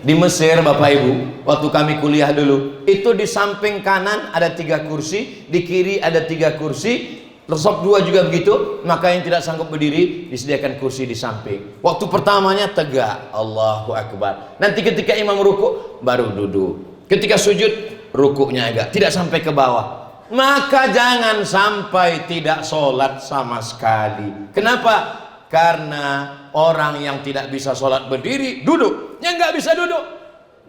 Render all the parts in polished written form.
Di Mesir, Bapak Ibu, waktu kami kuliah dulu, itu di samping kanan ada 3 kursi, di kiri ada 3 kursi, resop 2 juga begitu. Maka yang tidak sanggup berdiri disediakan kursi di samping. Waktu pertamanya tegak, Allahu Akbar. Nanti ketika imam ruku baru duduk. Ketika sujud rukuknya agak tidak sampai ke bawah. Maka jangan sampai tidak sholat sama sekali. Kenapa? Karena orang yang tidak bisa sholat berdiri duduk, yang nggak bisa duduk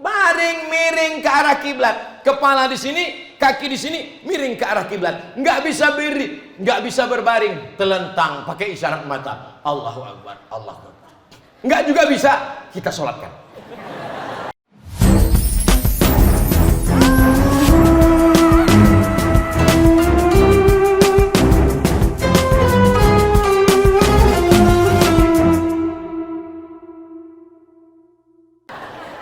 baring miring ke arah kiblat, kepala di sini, kaki di sini, miring ke arah kiblat, nggak bisa berdiri, nggak bisa berbaring, telentang pakai isyarat mata, Allahu Akbar, Allahu Akbar, nggak juga bisa kita sholatkan.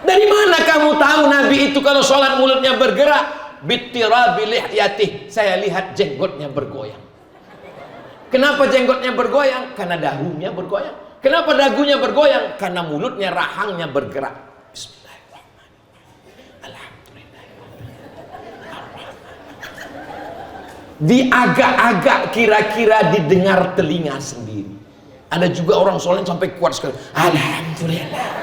Dari mana kamu tahu Nabi itu kalau sholat mulutnya bergerak? Bittirabi lihyatih, saya lihat jenggotnya bergoyang. Kenapa jenggotnya bergoyang? Karena dagunya bergoyang. Kenapa dagunya bergoyang? Karena mulutnya, rahangnya bergerak. Bismillahirrahmanirrahim. Alhamdulillah. Diagak-agak kira-kira didengar telinga sendiri. Ada juga orang sholat sampai kuat sekali. Alhamdulillah.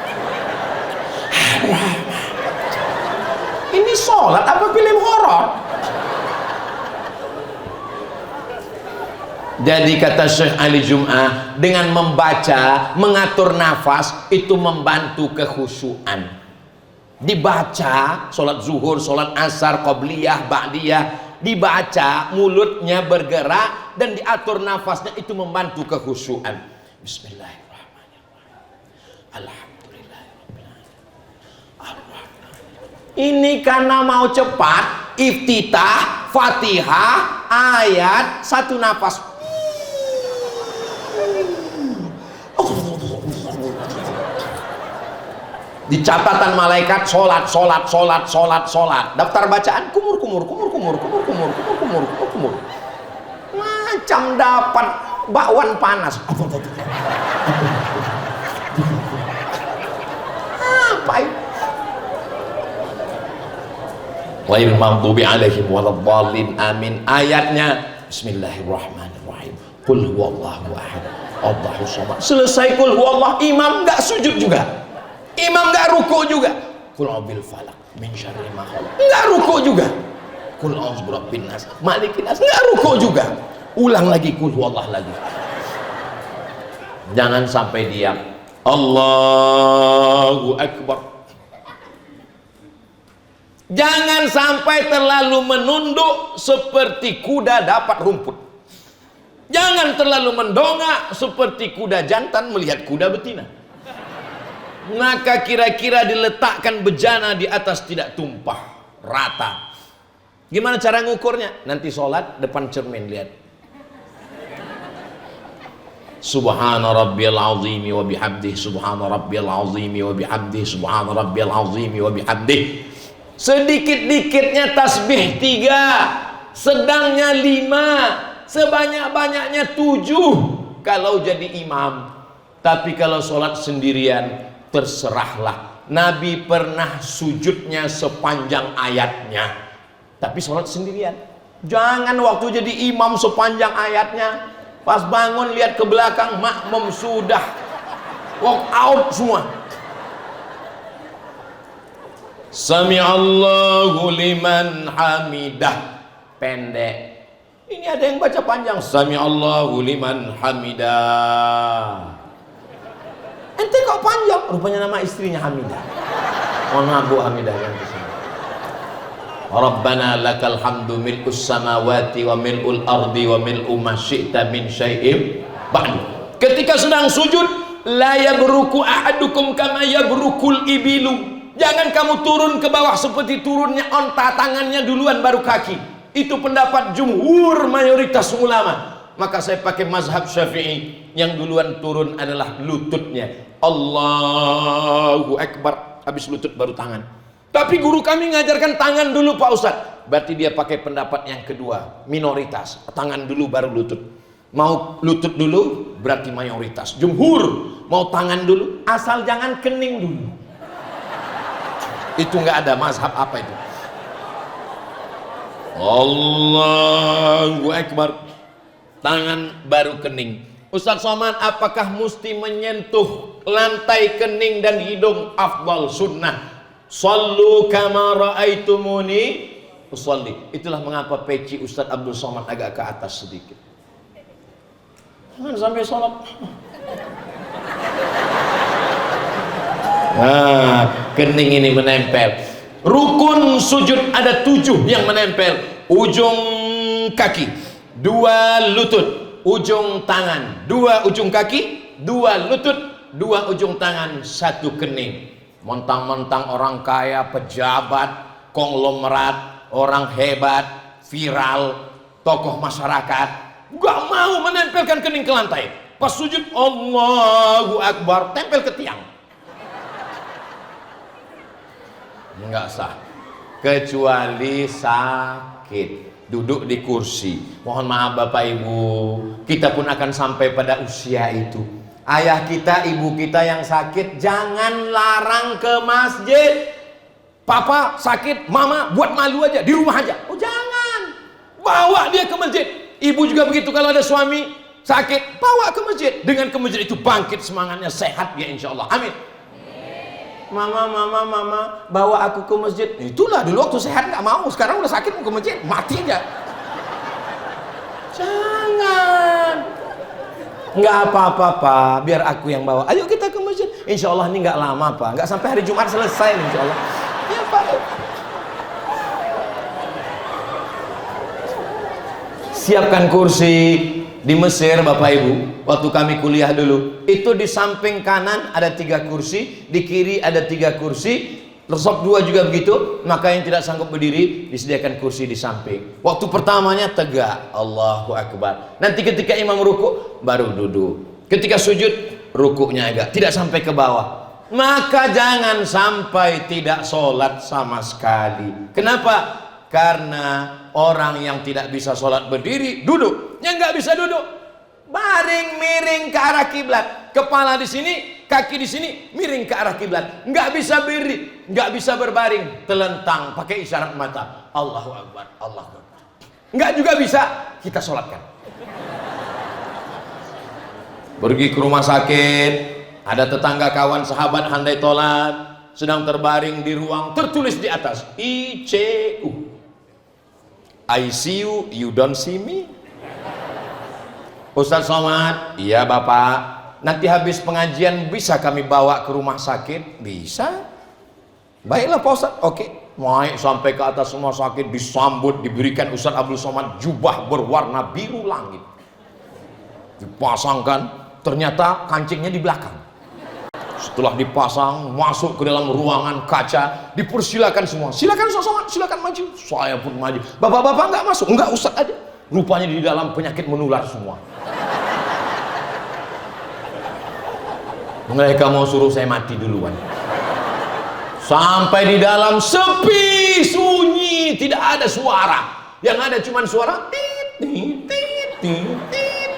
Ini sholat apa film horor? Jadi kata Syekh Ali Jum'ah, dengan membaca, mengatur nafas itu membantu kekhusyuan. Dibaca sholat zuhur, sholat asar, qobliyah, ba'diyah, dibaca mulutnya bergerak dan diatur nafasnya, itu membantu kekhusyuan. Bismillahirrahmanirrahim. Alhamdulillah. Ini karena mau cepat, iftitah, fatihah, ayat, satu nafas. Di catatan malaikat sholat. Daftar bacaan kumur. Macam dapat bakwan panas. Apa itu? Ghairil maghdubi alaihim waladdallin, amin. Ayatnya Bismillahirrahmanirrahim. Qul huwallahu ahad, Allahus samad. Selesai qul huwallah, imam enggak sujud juga. Imam enggak ruku juga. Qul a'udzu falaq min syarri ma khalaq. Enggak ruku juga. Qul a'udzu birabbin nas, malikin nas. Enggak ruku juga. Ulang lagi qul huwallah lagi. Jangan sampai diam. Allahu Akbar. Jangan sampai terlalu menunduk seperti kuda dapat rumput. Jangan terlalu mendongak seperti kuda jantan melihat kuda betina. Maka kira-kira diletakkan bejana di atas tidak tumpah, rata. Gimana cara ngukurnya? Nanti sholat depan cermin, lihat. Subhana rabbiyal azimi wa bihamdih, subhana rabbiyal azimi wa bihamdih, subhana rabbiyal azimi wa bihamdih. Sedikit-dikitnya tasbih 3, sedangnya 5, sebanyak-banyaknya 7 kalau jadi imam. Tapi kalau sholat sendirian, terserahlah. Nabi pernah sujudnya sepanjang ayatnya, tapi sholat sendirian. Jangan waktu jadi imam sepanjang ayatnya, pas bangun lihat ke belakang, makmum sudah walk out semua. Sami'allahu liman hamidah, pendek. Ini ada yang baca panjang, Sami'allahu liman hamidah. Ente kok panjang? Rupanya nama istrinya Hamidah. Mohon maaf Bu Hamidah yang kesini. Rabbana lakal hamdu mil'us samawati wa mil'ul ardi wa mil'u ma syi'ta min syai'im ba'du. Ketika sedang sujud, la yabruku ahadukum kama yabrukul ibilu. Jangan kamu turun ke bawah seperti turunnya onta, tangannya duluan baru kaki. Itu pendapat jumhur mayoritas ulama. Maka saya pakai mazhab Syafi'i, yang duluan turun adalah lututnya. Allahu Akbar, habis lutut baru tangan. Tapi guru kami ngajarkan tangan dulu Pak Ustadz. Berarti dia pakai pendapat yang kedua, minoritas. Tangan dulu baru lutut. Mau lutut dulu berarti mayoritas. Jumhur mau tangan dulu, asal jangan kening dulu. Itu nggak ada mazhab apa itu. Allahu Akbar. Tangan baru kening. Ustaz Somad, apakah mesti menyentuh lantai kening dan hidung? Afdal sunnah. Sallu kama ra'aitumuni usolli. Itulah mengapa peci Ustaz Abdul Somad agak ke atas sedikit. Jangan sampai sholat. Nah, kening ini menempel. Rukun sujud ada 7 yang menempel. Ujung kaki, 2 lutut, ujung tangan, 2 ujung kaki, 2 lutut, 2 ujung tangan, 1 kening. Mentang-mentang orang kaya, pejabat, konglomerat, orang hebat, viral, tokoh masyarakat, gak mau menempelkan kening ke lantai. Pas sujud, Allahu Akbar, tempel ke tiang. Enggak sah, kecuali sakit, duduk di kursi. Mohon maaf Bapak Ibu, kita pun akan sampai pada usia itu. Ayah kita, ibu kita yang sakit, jangan larang ke masjid. Papa sakit, mama buat malu aja, di rumah aja. Oh jangan, bawa dia ke masjid. Ibu juga begitu, kalau ada suami sakit, bawa ke masjid. Dengan ke masjid itu bangkit semangatnya, sehat ya insya Allah. Amin. Mama, bawa aku ke masjid. Itulah dulu waktu sehat nggak mau, sekarang udah sakit mau ke masjid, mati aja. Jangan. Nggak apa-apa Pak, biar aku yang bawa. Ayo kita ke masjid. Insya Allah ini nggak lama Pak, nggak sampai hari Jumat selesai insya Allah. Ya Pak. Siapkan kursi. Di Mesir Bapak Ibu, waktu kami kuliah dulu, itu di samping kanan ada 3 kursi, di kiri ada 3 kursi, resop 2 juga begitu. Maka yang tidak sanggup berdiri disediakan kursi di samping. Waktu pertamanya tegak, Allahu Akbar. Nanti ketika imam ruku baru duduk. Ketika sujud rukuknya agak tidak sampai ke bawah. Maka jangan sampai tidak sholat sama sekali. Kenapa? Karena orang yang tidak bisa sholat berdiri, duduk. Yang nggak bisa duduk, baring miring ke arah kiblat. Kepala di sini, kaki di sini, miring ke arah kiblat. Nggak bisa berdiri, nggak bisa berbaring, telentang, pakai isyarat mata. Allahu Akbar, Allahu Akbar. Nggak juga bisa, kita sholatkan. Pergi ke rumah sakit, ada tetangga kawan sahabat handai tolat, sedang terbaring di ruang, tertulis di atas ICU. I see you, you don't see me. Ustaz Somad, iya Bapak, nanti habis pengajian bisa kami bawa ke rumah sakit? Bisa. Baiklah Pak Ustaz, oke. Naik sampai ke atas rumah sakit, disambut, diberikan Ustaz Abdul Somad jubah berwarna biru langit. Dipasangkan, ternyata kancingnya di belakang. Setelah dipasang, masuk ke dalam ruangan kaca, dipersilakan semua. Silakan Ustaz Somad, silakan maju. Saya pun maju. Bapak-bapak nggak masuk, enggak Ustaz aja. Rupanya di dalam penyakit menular semua. Mereka mau suruh saya mati duluan. Sampai di dalam sepi, sunyi, tidak ada suara. Yang ada cuma suara tit tit tit tit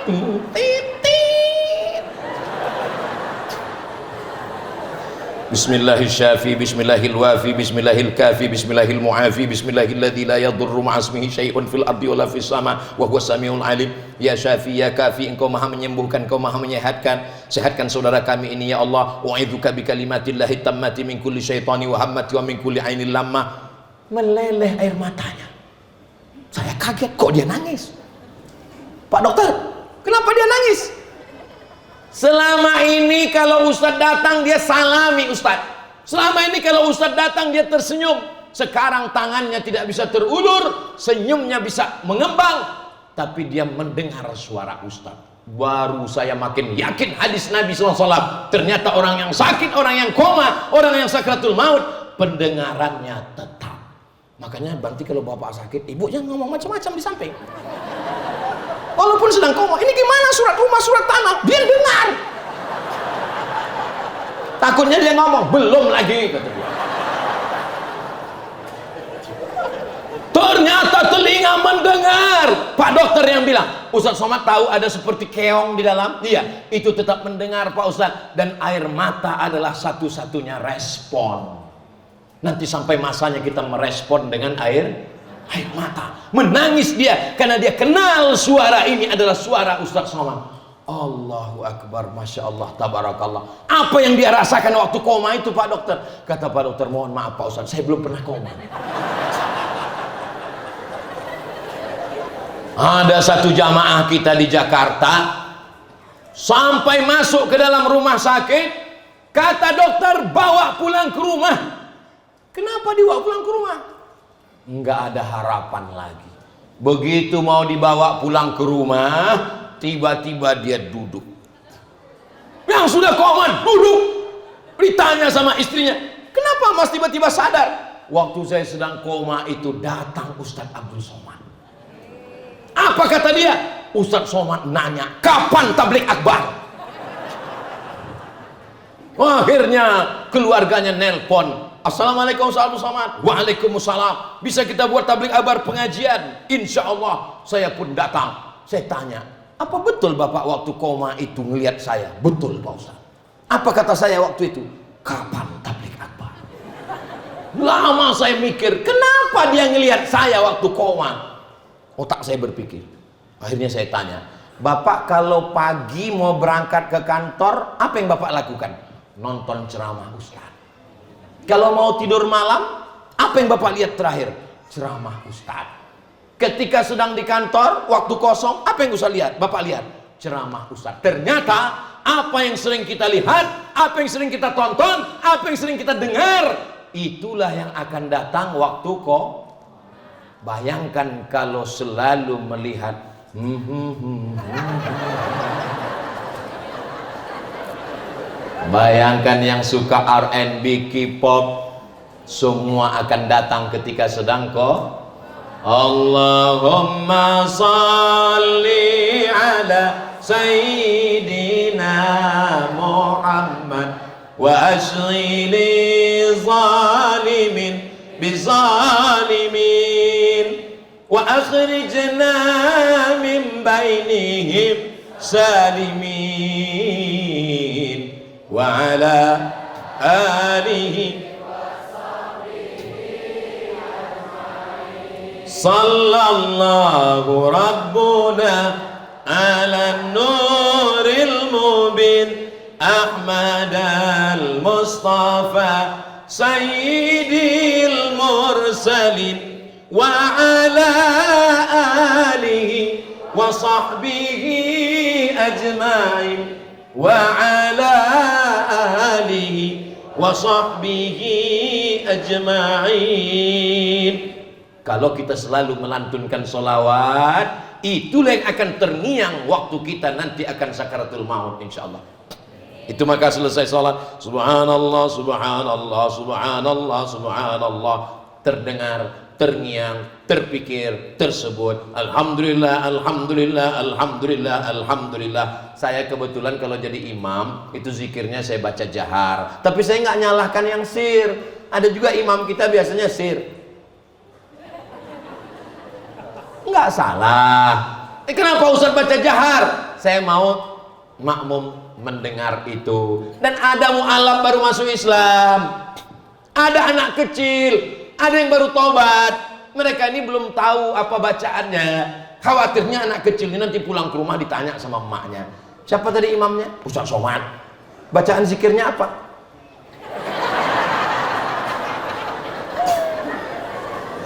tit tit tit. Bismillahirrahmanirrahim, bismillahirwafi, bismillahilkafi, bismillahilmuafi, bismillahilladzi la yadurru ma'asmihi syai'un fil ardi wala fis sama wa huwas samiul alim. Ya Syafi, ya Kafi, engkau maha menyembuhkan, engkau maha menyehatkan. Sehatkan saudara kami ini ya Allah. Wa'idzuka bi kalimatillahi tammati min kulli syaitani wa hammati wa min kulli ainil lamma. Meleleh air matanya. Saya kaget, kok dia nangis? Pak dokter, kenapa dia nangis? Selama ini kalau Ustadz datang dia salami Ustadz. Selama ini kalau Ustadz datang dia tersenyum. Sekarang tangannya tidak bisa terulur, senyumnya bisa mengembang, tapi dia mendengar suara Ustadz. Baru saya makin yakin hadis Nabi SAW. Ternyata orang yang sakit, orang yang koma, orang yang sakratul maut, pendengarannya tetap. Makanya berarti kalau bapak sakit, ibu jangan ngomong macam-macam di samping. Walaupun sedang koma, ini gimana surat rumah, surat tanah, biar dengar. Takutnya dia ngomong, belum lagi, kata dia. Ternyata telinga mendengar. Pak dokter yang bilang, Ustaz Somad tahu ada seperti keong di dalam. Iya, itu tetap mendengar Pak Ustaz. Dan air mata adalah satu-satunya respon. Nanti sampai masanya kita merespon dengan air mata. Menangis dia karena dia kenal suara ini adalah suara Ustaz Somad. Allahu Akbar, Masya Allah, Tabarakallah. Apa yang dia rasakan waktu koma itu Pak Dokter? Kata Pak Dokter, mohon maaf Pak Ustaz, saya belum pernah koma. Ada satu jamaah kita di Jakarta, sampai masuk ke dalam rumah sakit, kata dokter, bawa pulang ke rumah. Kenapa dibawa pulang ke rumah? Enggak ada harapan lagi. Begitu mau dibawa pulang ke rumah, tiba-tiba dia duduk. Yang sudah koma duduk. Ditanya sama istrinya, kenapa mas tiba-tiba sadar? Waktu saya sedang koma itu datang Ustadz Abdul Somad. Apa kata dia? Ustadz Somad nanya, kapan tablik akbar? Akhirnya keluarganya nelpon, Assalamualaikum Ustadz Abdul Somad. Waalaikumsalam. Bisa kita buat tablik akbar pengajian? Insya Allah. Saya pun datang. Saya tanya, apa betul Bapak waktu koma itu ngelihat saya? Betul Pak Ustadz. Apa kata saya waktu itu? Kapan tablik akbar? Lama saya mikir, kenapa dia ngelihat saya waktu koma? Otak saya berpikir. Akhirnya saya tanya, Bapak kalau pagi mau berangkat ke kantor, apa yang Bapak lakukan? Nonton ceramah Ustaz. Kalau mau tidur malam, apa yang Bapak lihat terakhir? Ceramah Ustaz. Ketika sedang di kantor, waktu kosong, apa yang Ustaz lihat? Bapak lihat? Ceramah Ustaz. Ternyata, apa yang sering kita lihat, apa yang sering kita tonton, apa yang sering kita dengar, itulah yang akan datang waktu kok. Bayangkan kalau selalu melihat bayangkan yang suka R&B, K-pop, semua akan datang ketika sedang kok. Allahumma salli ala Sayyidina Muhammad wa ashghili zalimin bizalimin wa akhrijna min bainihim salimin wa ala alihi sallallahu rabbuna ala nuril mubin Ahmad al-Mustafa sayyidil mursalin wa ala alihi wa sahbihi ajma'in wa ala alihi wa sahbihi ajma'in. Kalau kita selalu melantunkan solawat, itulah yang akan terngiang waktu kita nanti akan sakaratul maut insyaallah. Itu maka selesai salat, subhanallah, subhanallah, subhanallah, subhanallah, terdengar, terngiang, terpikir, tersebut, alhamdulillah, alhamdulillah, alhamdulillah, alhamdulillah. Saya kebetulan kalau jadi imam, itu zikirnya saya baca jahar. Tapi saya nggak nyalahkan yang sir. Ada juga imam kita biasanya sir. Nggak salah. Kenapa Ustaz baca jahar? Saya mau makmum mendengar itu. Dan ada mu'alaf baru masuk Islam, ada anak kecil, ada yang baru tobat. Mereka ini belum tahu apa bacaannya. Khawatirnya anak kecil ini nanti pulang ke rumah ditanya sama emaknya, siapa tadi imamnya? Ustaz Somad. Bacaan zikirnya apa?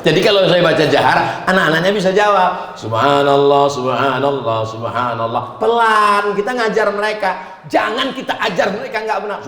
Jadi kalau saya baca jahar, anak-anaknya bisa jawab subhanallah, subhanallah, subhanallah. Pelan, kita ngajar mereka. Jangan kita ajar mereka nggak benar.